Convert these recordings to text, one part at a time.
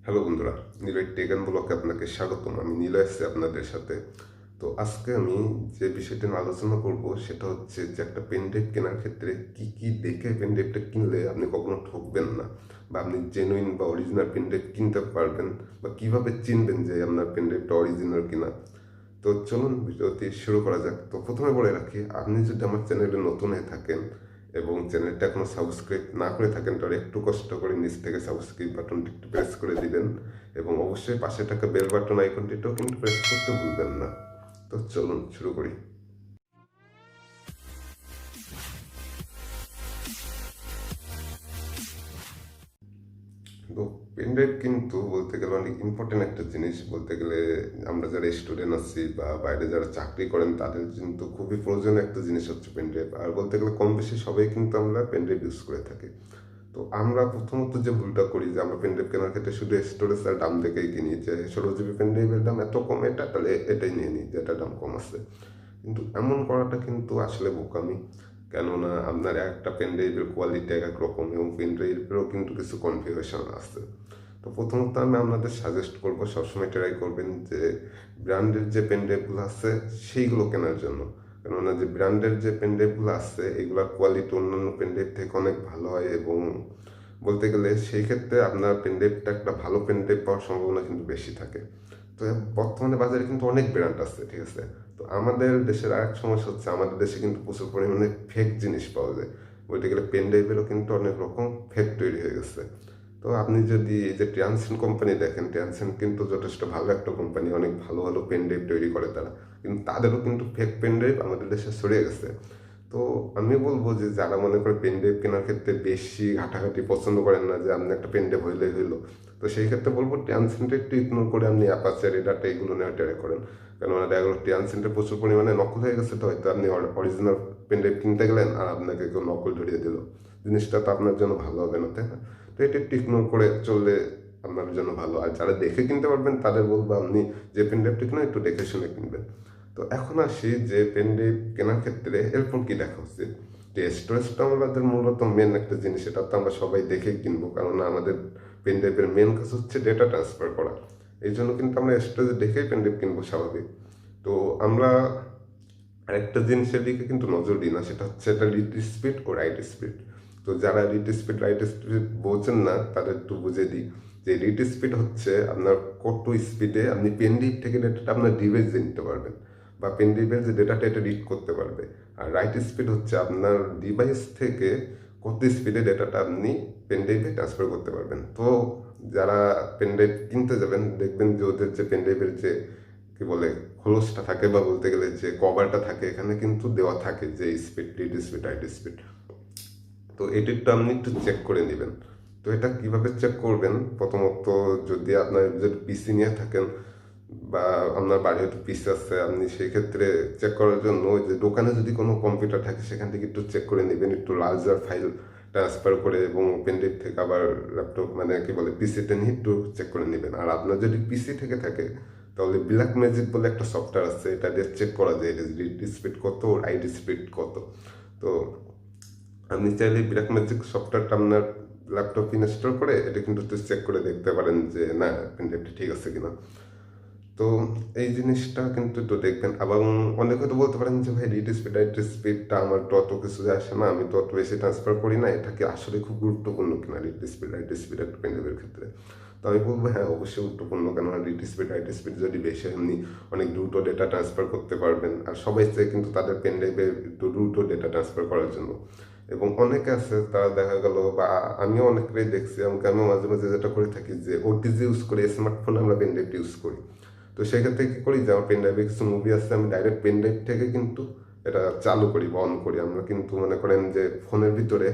Hello বন্ধুরা, NilayTech&Vlogকে আপনাকে স্বাগতম। আমি নিলয় আছি আপনাদের সাথে। তো আজকে আমি যে বিষয়টি নিয়ে আলোচনা করব সেটা হচ্ছে যে একটা পেনড্রাইভ কেনার ক্ষেত্রে কি কি দেখে পেনড্রাইভটা কিনলে আপনি কখনো ঠকবেন না, বা আপনি জেনুইন বা অরিজিনাল পেনড্রাইভ কিনতে পারবেন, বা কিভাবে চিনবেন যে আপনার পেনড্রাইভটা অরিজিনাল কিনা। তো চলুন ভিডিওটি শুরু করা যাক। তো প্রথমে বলে রাখি, আপনি যদি আমার চ্যানেলে নতুন হয়ে থাকেন এবং চ্যানেলটা এখনো সাবস্ক্রাইব না করে থাকেন, তাহলে একটু কষ্ট করে নিচ থেকে সাবস্ক্রাইব বাটনটি একটু প্রেস করে দিবেন এবং অবশ্যই পাশে থাকা বেল বাটন আইকনটিটাও কিন্তু প্রেস করতে ভুলবেন না। তো চলুন শুরু করি। তো পেনড্রাইভ কিন্তু বলতে গেলে অনেক ইম্পর্টেন্ট একটা জিনিস। বলতে গেলে আমরা যারা স্টুডেন্ট আছি বা বাইরে যারা চাকরি করেন তাদের কিন্তু খুবই প্রয়োজনীয় একটা জিনিস হচ্ছে পেনড্রাইভ। আর বলতে গেলে কম বেশি সবাই কিন্তু আমরা পেনড্রাইভ ইউজ করে থাকি। তো আমরা প্রথমত যে ভুলটা করি যে আমরা পেনড্রাইভ কেনার ক্ষেত্রে শুধু স্টোরেজ আর দাম দেখেই কিনি, যে 16 GB পেনড্রাইভের দাম এত কম, এটা তাহলে এটাই নিয়ে নিই যেটার দাম কম আছে। কিন্তু এমন করাটা কিন্তু আসলে বোকামি। কেননা আপনার একটা পেনড্রাইভের কোয়ালিটি এক এক রকম এবং পেনড্রাইভেরও কিন্তু কিছু কনফিগারেশন আছে। তো প্রথমত আমি আপনাদের সাজেস্ট করবো সবসময় ট্রাই করবেন যে ব্র্যান্ডের যে পেনড্রাইভগুলো আছে সেইগুলো কেনার জন্য। কেননা যে ব্র্যান্ডের যে পেনড্রাইভগুলো আছে এগুলোর কোয়ালিটি অন্যান্য পেনড্রাইভ থেকে অনেক ভালো হয়, এবং বলতে গেলে সেই ক্ষেত্রে আপনার পেনড্রাইভটা একটা ভালো পেনড্রাইভ পাওয়ার সম্ভাবনা কিন্তু বেশি থাকে। তো বর্তমানে বাজারে কিন্তু অনেক ব্র্যান্ড আছে, ঠিক আছে। তো আমাদের দেশের আরেক সমস্যা হচ্ছে আমাদের দেশে কিন্তু প্রচুর পরিমাণে ফেক জিনিস পাওয়া যায়। বলতে গেলে পেন ড্রাইভেরও কিন্তু অনেক রকম ফেক তৈরি হয়ে গেছে। তো আপনি যদি এই যে ট্রানসেন কোম্পানি দেখেন, ট্রানসেন কিন্তু যথেষ্ট ভালো একটা কোম্পানি, অনেক ভালো ভালো পেন ড্রাইভ তৈরি করে তারা, কিন্তু তাদেরও কিন্তু ফেক পেন ড্রাইভ আমাদের দেশে ছড়িয়ে গেছে। তো আমি বলবো যে যারা মনে করে পেন ড্রাইভ কেনার ক্ষেত্রে বেশি ঘাটাঘাটি পছন্দ করেন না, যে আপনি একটা পেন ড্রাইভ হইলেই হইলো, তো সেই ক্ষেত্রে বলবো ট্রানসেনটা একটু ইগনোর করে আপনি অ্যাপাচে রেডারটা এগুলো নেওয়া ট্রাই করেন। কেননা দেখা গেলো ট্রানসেনটা প্রচুর পরিমাণে নকল হয়ে গেছে, তো হয়তো আপনি অরিজিনাল পেন ড্রাইভ কিনতে গেলেন আর আপনাকে কেউ নকল ধরিয়ে দিল, জিনিসটা তো আপনার জন্য ভালো হবে না, তাই না? তো এটা একটু ইগনোর করে চললে আপনার জন্য ভালো। আর যারা দেখে কিনতে পারবেন তাদের বলবো আপনি যে পেন ড্রাইভটা কিনে একটু দেখে শুনে কিনবেন। তো এখন আসি যে পেন ড্রাইভ কেনার ক্ষেত্রে এরপর কি দেখা উচিত। যে স্টোরেজটা আমাদের মূলত মেন একটা জিনিস, এটা তো আমরা সবাই দেখে কিনবো, কারণ আমাদের পেন ড্রাইভের মেন কাজ হচ্ছে ডেটা ট্রান্সফার করা। এই জন্য কিন্তু আমরা স্টোরেজ দেখেই পেন ড্রাইভ কিনবো, স্বাভাবিক। তো আমরা আরেকটা জিনিসের দিকে কিন্তু নজর দিই না, সেটা হচ্ছে এটা রিড স্পিড ও রাইট স্পিড। তো যারা রিড স্পিড রাইট স্পিড বোঝেন না তাদের একটু বুঝে দিই যে রিড স্পিড হচ্ছে আপনার কত স্পিডে আপনি পেন ড্রাইভ থেকে ডেটাটা আপনার ডিভাইসে নিতে পারবেন, বা পেন ড্রাইভের যে ডেটাটা এটা রিড করতে পারবে। আর রাইট স্পিড হচ্ছে আপনার ডিভাইস থেকে কত স্পিডে ডেটাটা আপনি পেন ড্রাইভে ট্রান্সফার করতে পারবেন। তো যারা পেন ড্রাইভ কিনতে যাবেন দেখবেন যে ওদের যে পেন ড্রাইভের যে কি বলে খোলসটা থাকে, বা বলতে গেলে যে কভারটা থাকে, এখানে কিন্তু দেওয়া থাকে যে speed, read speed, right speed. তো এটিরটা আপনি একটু চেক করে নেবেন। তো এটা কিভাবে চেক করবেন, প্রথমত যদি আপনার যদি পিসি নিয়ে থাকেন বা আপনার বাড়ি হয়তো পিসি আছে, আপনি সেই ক্ষেত্রে চেক করার জন্য ওই যে দোকানে যদি কোনো কম্পিউটার থাকে সেখান থেকে একটু চেক করে নেবেন, একটু লার্জার ফাইল ট্রান্সফার করে, এবং পেনড্রাইভ থেকে আবার ল্যাপটপ মানে কি বলে পিসিতে নিয়ে একটু চেক করে নেবেন। আর আপনার যদি পিসি থেকে থাকে তাহলে ব্ল্যাক ম্যাজিক বলে একটা সফটওয়্যার আছে, এটা দিয়ে চেক করা যায় রিড স্পিড কত, রাইট স্পিড কত। তো আপনি চাইলে ব্ল্যাক ম্যাজিক সফটওয়্যারটা আপনার ল্যাপটপ ইনস্টল করে এটা কিন্তু চেক করে দেখতে পারেন যে না পেনড্রাইভটা ঠিক আছে কিনা। তো এই জিনিসটা কিন্তু একটু দেখবেন। এবং অনেকে তো বলতে পারেন যে ভাই রিড স্পিড রাইট স্পিডটা আমার তো অত কিছু যায় আসে না, আমি তো অত বেশি ট্রান্সফার করি না, এটা কি আসলে খুব গুরুত্বপূর্ণ কিনা রিড স্পিড রাইট স্পিড একটা পেনড্রাইভের ক্ষেত্রে। তো আমি বলবো হ্যাঁ অবশ্যই গুরুত্বপূর্ণ, কেননা রিড স্পিড রাইট স্পিড যদি বেশি আপনি অনেক দ্রুত ডেটা ট্রান্সফার করতে পারবেন, আর সবাই চায় কিন্তু তাদের পেনড্রাইভে একটু দ্রুত ডেটা ট্রান্সফার করার জন্য। এবং অনেকে আছে তারা দেখা গেল, বা আমিও অনেকেই দেখছি, আমিও মাঝে মাঝে যেটা করে থাকি যে ওটিজি ইউজ করি, স্মার্টফোনে আমরা পেনড্রাইভ ইউজ করি। তো সেক্ষেত্রে কী করি যে আমার পেনড্রাইভে কিছু মুভি আছে, আমি ডাইরেক্ট পেনড্রাইভ থেকে কিন্তু এটা চালু করি বা অন করি। আমরা কিন্তু মনে করেন যে ফোনের ভিতরে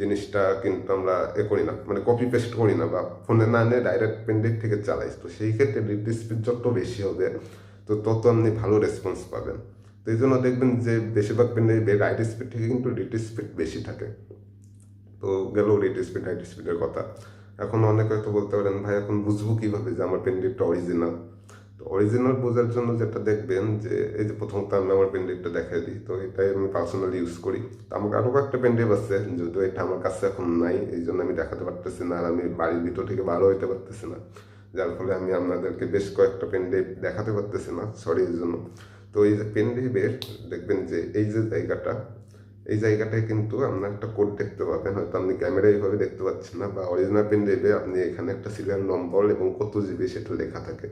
জিনিসটা কিন্তু আমরা করি না, মানে কপি পেস্ট করি না, বা ফোনে না নিয়ে ডাইরেক্ট পেনড্রাইভ থেকে চালাই। তো সেই ক্ষেত্রে রিড স্পিড যত বেশি হবে তো তত আপনি ভালো রেসপন্স পাবেন। তো এই জন্য দেখবেন যে বেশিরভাগ পেনড্রাইভে রাইট স্পিড থেকে কিন্তু রিড স্পিড বেশি থাকে। তো গেল রিড স্পিড রাইট স্পিডের কথা। এখন অনেকে হয়তো বলতে পারেন ভাই এখন বুঝবো কিভাবে যে আমার পেনড্রাইভটা অরিজিনাল। তো অরিজিনাল বোঝার জন্য যেটা দেখবেন যে এই যে প্রথমত আমি আমার পেনড্রাইভটা দেখাই দিই, তো এটাই আমি পার্সোনালি ইউজ করি। তো আমার আরও একটা পেনড্রাইভ আছে, যদিও এটা আমার কাছে এখন নাই, এই জন্য আমি দেখাতে পারতেছি না, আর আমি বাড়ির ভিতর থেকে ভালো হইতে পারতেছি না। যার ফলে আমি আপনাদেরকে বেশ কয়েকটা পেন ড্রাইভ দেখাতে পারতেছি না, সরি এর জন্য। তো এই যে পেন ড্রাইভের দেখবেন যে এই যে জায়গাটা, এই জায়গাটায় কিন্তু আপনার একটা কোড দেখতে পাবেন, হয়তো আপনি ক্যামেরা এইভাবে দেখতে পাচ্ছেন না, বা অরিজিনাল পেন ড্রাইভে আপনি এখানে একটা সিরিয়াল নম্বর এবং কত জিবি সেটা লেখা থাকে।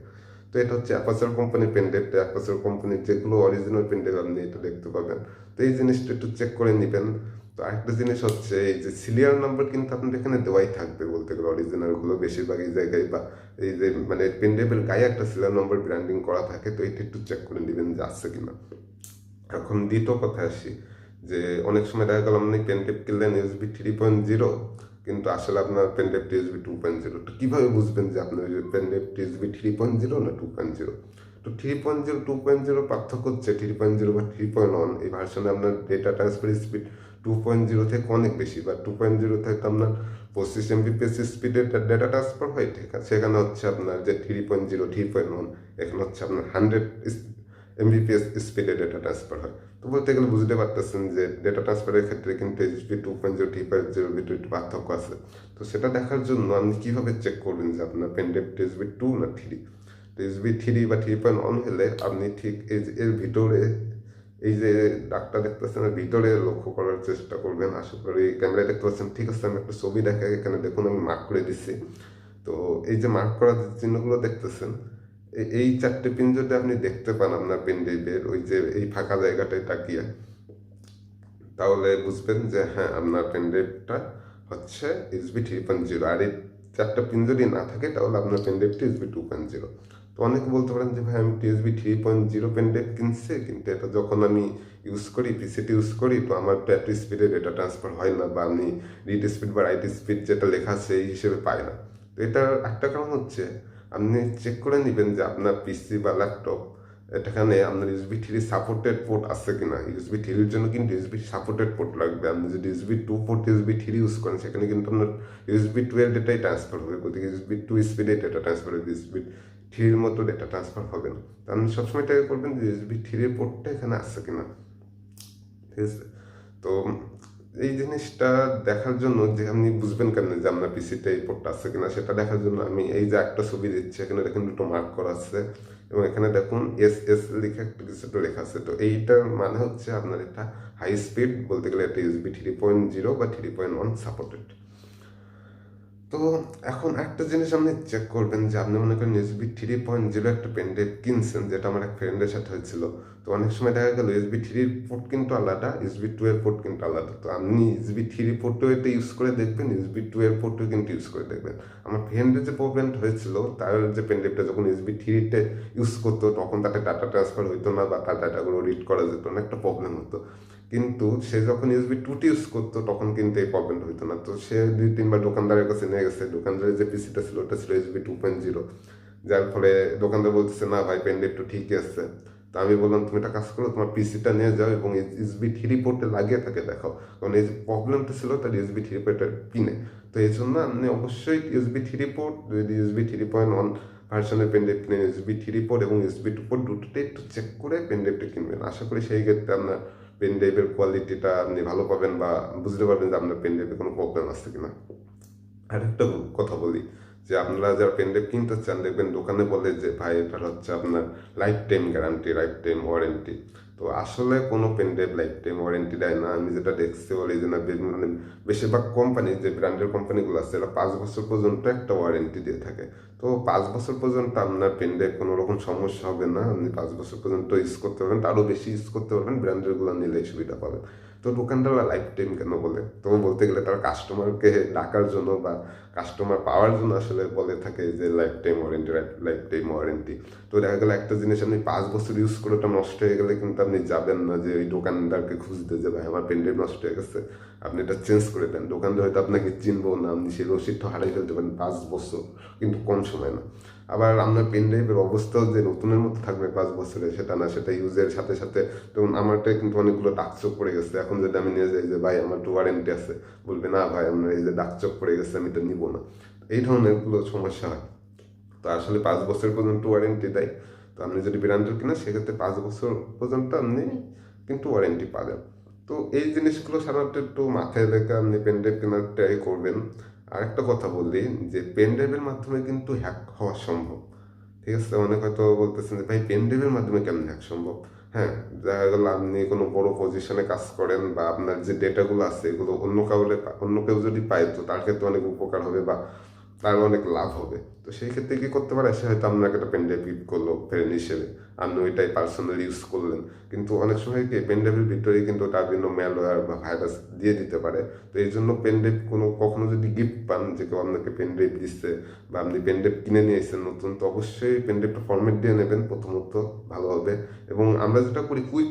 তো এটা হচ্ছে অ্যাপাচার কোম্পানির পেন ড্রাইভ। অ্যাপাচার কোম্পানির যেগুলো অরিজিনাল পেন ড্রাইভ আপনি এটা দেখতে পাবেন। তো এই জিনিসটা একটু চেক করে নেবেন। তো আরেকটা জিনিস হচ্ছে এই যে সিরিয়াল নাম্বার কিন্তু আপনার এখানে দেওয়াই থাকবে বলতে গেলে, অরিজিনালগুলো বেশিরভাগ এই জায়গায়, বা এই যে মানে পেন ড্রাইভের গায়ে একটা সিরিয়াল নাম্বার ব্র্যান্ডিং করা থাকে, তো এটা একটু চেক করে নেবেন যে আছে কিনা। এখন দ্বিতীয় কথা আসি, যে অনেক সময় দেখা গেল আপনি পেন ড্রাইভ কিনলেন ইউএসবি 3.0, কিন্তু আসলে আপনার পেন ড্রাইভটি ইউএসবি 2.0। তো কীভাবে বুঝবেন যে আপনার পেন ড্রাইভটি ইউএসবি 3.0 না 2.0? তো 3.0 2.0 পার্থক্য হচ্ছে 3.0 বা 3.1 এই ভার্সনে আপনার ডেটা ট্রান্সফার স্পিড 2.0 থেকে অনেক বেশি, বা 2.0 থেকে আপনার 25 এমবিপিএস স্পিডের ডেটা ট্রান্সফার হয়, ঠিক আছে। সেখানে হচ্ছে আপনার যে 3.0 3.1, এখানে হচ্ছে আপনার 100 এমবিপিএস স্পিডে ডেটা ট্রান্সফার হয়। তো বলতে গেলে বুঝতে পারতেছেন যে ডেটা ট্রান্সফারের ক্ষেত্রে কিন্তু এইচপি 2.0 3.0 ভিতরে একটু পার্থক্য আছে। তো সেটা দেখার জন্য আপনি কীভাবে চেক করবেন যে আপনার পেন ড্রাইভটি এইচবি 2 না 3? তো এইচবি 3 বা 3.1 হলে আপনি ঠিক এই যে এর ভিতরে এই যে দাগটা দেখতেছেন এর ভিতরে লক্ষ্য করার চেষ্টা করবেন। আশা করি ক্যামেরায় দেখতে পাচ্ছেন, ঠিক আছে। আমি একটা ছবি দেখাই, এখানে দেখুন আমি মার্ক করে দিচ্ছি। তো এই যে মার্ক করা চিহ্নগুলো দেখতেছেন, এই চারটে পিন যদি আপনি দেখতে পান আপনার পেন ড্রাইভের ওই যে এই ফাঁকা জায়গাটায় তাকিয়ে, তাহলে বুঝবেন যে হ্যাঁ আপনার পেন ড্রাইভটা হচ্ছে ইউএসবি 3.0। আর এই চারটা পিন যদি না থাকে তাহলে আপনার পেন ড্রাইভটি ইউএসবি 2.0। তো অনেকে বলতে পারেন যে ভাই আমি ইউএসবি 3.0 পেন ড্রাইভ কিনছি, কিন্তু এটা যখন আমি ইউজ করি, পিসিটি ইউজ করি, তো আমার তো এত স্পিডে ডেটা ট্রান্সফার হয় না, বা আমি রিড স্পিড বা রাইট স্পিড যেটা লেখা আছে এই হিসেবে পাই না। তো এটার একটা কারণ হচ্ছে আপনি চেক করে নেবেন যে আপনার পিসি বা ল্যাপটপ এখানে আপনার ইউএসবি 3 সাপোর্টেড পোর্ট আছে কিনা। ইউএসবি 3 এর জন্য কিন্তু ইউএসবি সাপোর্টেড পোর্ট লাগবে। আপনি যদি ইউএসবি 2 পোর্ট ইউএসবি 3 ইউজ করেন, সেখানে কিন্তু আপনার ইউএসবি 2 এর ডেটাই ট্রান্সফার হবে, গতিকে ইউএসবি 2 স্পিডে ডেটা ট্রান্সফার হবে, ইউএসবি 3 এর মতো ডেটা ট্রান্সফার হবে না। তো আপনি সবসময় ট্রাই করবেন যে ইউএসবি 3 এর পোর্টটা এখানে আছে কিনা, ঠিক আছে। তো এই জিনিসটা দেখার জন্য যে আপনি বুঝবেন কেন যে আপনার পিসিতে এই পোর্টটা আছে কিনা, সেটা দেখার জন্য আমি এই যে একটা ছবি দিচ্ছি, এখানে দেখুন দুটো মার্ক করা আছে, এবং এখানে দেখুন এস এস লিখে একটা কিছু একটা লেখা আছে। তো এইটার মানে হচ্ছে আপনার এটা হাই স্পিড, বলতে গেলে এটা ইউএসবি 3.0 বা 3.1 সাপোর্টেড। তো এখন একটা জিনিস আপনি চেক করবেন যে আপনি মনে করেন ইউএসবি 3.0 একটা পেন ড্রাইভ কিনছেন, যেটা আমার এক ফ্রেন্ডের সাথে হয়েছিল। তো অনেক সময় দেখা গেল ইউএসবি 3 পোর্ট কিন্তু আলাদা, ইউএসবি 2 এর পোর্ট কিন্তু আলাদা। তো আপনি ইউএসবি 3 পোর্টও এটা ইউজ করে দেখবেন, ইউএসবি 2 এর পোর্টও কিন্তু ইউজ করে দেখবেন। আমার ফ্রেন্ডের যে প্রবলেমটা হয়েছিল, তার যে পেন ড্রাইভটা যখন ইউএসবি 3 ইউজ করতো, তখন তাতে ডাটা ট্রান্সফার হইতো না, বা তার ডাটাগুলো রিড করা যেত না, একটা প্রবলেম হতো। কিন্তু সে যখন ইউএসবি 2 ইউজ করতো, তখন কিন্তু এই প্রবলেমটা হইতো না। তো সে 2-3 বার দোকানদারের কাছে নিয়ে গেছে, দোকানদারের যে পিসিটা ছিল ওটা ছিল ইউএসবি 2.0, যার ফলে দোকানদার বলতেছে না ভাই পেন ড্রাইভ তো ঠিকই আছে। তো আমি বললাম তুমি একটা কাজ করো, তোমার পিসিটা নিয়ে যাও এবং ইউএসবি 3 পোর্টে লাগিয়ে থাকে দেখাও, কারণ এই যে প্রবলেমটা ছিল তার ইউএসবি 3 পোর্টের পিনে। তো এই জন্য আপনি অবশ্যই ইউএসবি 3 পোর্ট, যদি ইউএসবি 3.1 ভার্সনের পেন ড্রাইভ কিনে ইউএসবি 3 পোর্ট এবং ইউএসবি 2 পোর্ট দুটোটাই একটু চেক করে পেন ড্রাইভটা কিনবেন। আশা করি সেই ক্ষেত্রে আপনার পেন ড্রাইভের কোয়ালিটিটা আপনি ভালো পাবেন, বা বুঝতে পারবেন যে আপনার পেন ড্রাইভে কোনো প্রবলেম আছে কিনা। আরেকটা কথা বলি, যে আপনারা যারা পেন ড্রাইভ কিনতে চান, দেখবেন দোকানে বলে যে ভাই এটা হচ্ছে আপনার lifetime guarantee, lifetime warranty. তো আসলে কোনো pen drive lifetime warranty দেয় না। আমি যেটা দেখছি বলি যে না, মানে বেশিরভাগ কোম্পানি, যে ব্র্যান্ডের কোম্পানিগুলো আছে, এরা 5 বছর পর্যন্ত একটা ওয়ারেন্টি দিয়ে থাকে। তো 5 বছর পর্যন্ত আপনার পেন ড্রাইভ কোনো রকম সমস্যা হবে না, আপনি 5 বছর পর্যন্ত ইউজ করতে পারবেন, আরও বেশি ইউজ করতে পারবেন, ব্র্যান্ডেরগুলো নিলে সুবিধা পাবেন। তো দোকানদাররা লাইফ টাইম কেন বলে? তো বলতে গেলে তারা কাস্টমারকে ডাকার জন্য বা কাস্টমার পাওয়ার জন্য আসলে বলে থাকে যে life time warranty, life time warranty. তো দেখা গেলো একটা জিনিস আপনি 5 বছর ইউজ করে ওটা নষ্ট হয়ে গেলে কিন্তু আপনি যাবেন না যে ওই দোকানদারকে খুঁজতে যে ভাই আমার পেন ড্রাইভ নষ্ট হয়ে গেছে, আপনি এটা চেঞ্জ করে দেন। দোকানদার হয়তো আপনাকে চিনবো না, আপনি সেই রসিদটা হারাই ফেলতে পারেন। 5 বছর কিন্তু কম সময় না। আবার আপনার পেন ড্রাইভের অবস্থাও যে নতুনের মতো থাকবে 5 বছরে সেটা না, সেটা ইউজের সাথে সাথে, যেমন আমারটা কিন্তু অনেকগুলো দাগচোখ পড়ে গেছে। এখন যদি আমি নিয়ে যাই যে ভাই আমার তো ওয়ারেন্টি আছে, বলবে না ভাই আপনার এই যে দাগচোখ পড়ে গেছে আমি এটা নিবো না। এই ধরনেরগুলো সমস্যা হয়। তো আসলে 5 বছর পর্যন্ত ওয়ারেন্টি দেয়। তো আপনি যদি ব্র্যান্ডের কিনা, সেক্ষেত্রে 5 বছর পর্যন্ত আপনি কিন্তু ওয়ারেন্টি পাবেন। তো এই জিনিসগুলো সাধারণত একটু মাথায় রেখে আপনি পেন ড্রাইভ কেনার ট্রাই করবেন। আরেকটা কথা বলি যে পেন ড্রাইভের মাধ্যমে কিন্তু হ্যাক হওয়া সম্ভব। ঠিক আছে, অনেক হয়তো বলতেছেন যে ভাই পেন ড্রাইভের মাধ্যমে কেমন হ্যাক সম্ভব। হ্যাঁ, দেখা গেল আপনি কোনো বড় পজিশনে কাজ করেন বা আপনার যে ডেটাগুলো আছে এগুলো অন্য কেউ যদি পায় তো তার ক্ষেত্রে অনেক উপকার হবে বা তার অনেক লাভ হবে। তো সেই ক্ষেত্রে কি করতে পারে, সে হয়তো আপনাকে একটা পেন ড্রাইভ গিফট করলো ফ্রেন্ড হিসেবে, আপনি ওইটাই পার্সোনালি ইউজ করলেন। কিন্তু অনেক সময় কি পেন ড্রাইভের ভিতরে কিন্তু তার বিভিন্ন ম্যালওয়্যার বা ভাইরাস দিয়ে দিতে পারে। তো এই জন্য পেন ড্রাইভ কখনো যদি গিফট পান যে কেউ আপনাকে পেন ড্রাইভ দিচ্ছে বা আপনি পেন ড্রাইভ কিনে নিয়ে এসেছেন নতুন, তো অবশ্যই পেন ড্রাইভটা ফরম্যাট দিয়ে নেবেন প্রথমত, ভালো হবে। এবং আমরা যেটা করি কুইক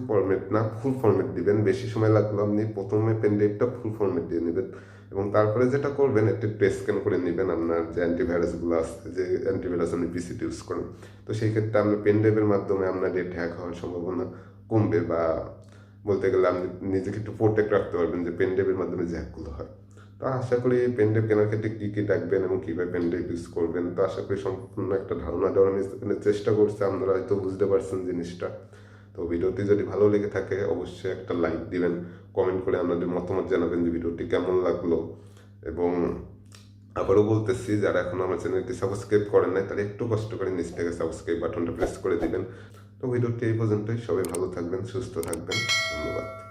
ফরম্যাট না, ফুল ফরম্যাট দিবেন। বেশি সময় লাগলো আপনি প্রথমে পেন ড্রাইভটা ফুল ফরম্যাট দিয়ে নেবেন এবং তারপরে যেটা করবেন একটি টেস্ট স্ক্যান করে নেবেন আপনার যে অ্যান্টিভাইরাসগুলো আছে, যে অ্যান্টিভাইরাস আপনি পিসিতে ইউজ করেন। তো সেই ক্ষেত্রে আপনার পেন ড্রাইভের মাধ্যমে আপনার ডেটা হ্যাক হওয়ার সম্ভাবনা কমবে বা বলতে গেলে আপনি নিজেকে একটু প্রোটেক্ট রাখতে পারবেন যে পেন ড্রাইভের মাধ্যমে যে হ্যাকগুলো হয়। তো আশা করি পেন ড্রাইভ কেনার ক্ষেত্রে কী কী রাখবেন এবং কীভাবে পেন ড্রাইভ ইউজ করবেন, তো আশা করি সম্পূর্ণ একটা ধারণা দেওয়ার আমি চেষ্টা করছি, আপনারা হয়তো বুঝতে পারছেন জিনিসটা। তো ভিডিওটি যদি ভালো লেগে থাকে অবশ্যই একটা লাইক দিবেন, কমেন্ট করে আপনাদের মতামত জানাবেন যে ভিডিওটি কেমন লাগলো। এবং আবারও বলতেছি, যারা এখন আমার চ্যানেলটি সাবস্ক্রাইব করেন নাই তারা একটু কষ্ট করে নিচ থেকে সাবস্ক্রাইব বাটনটা প্রেস করে দিবেন। তো ভিডিওটি এই পর্যন্তই, সবাই ভালো থাকবেন, সুস্থ থাকবেন, ধন্যবাদ।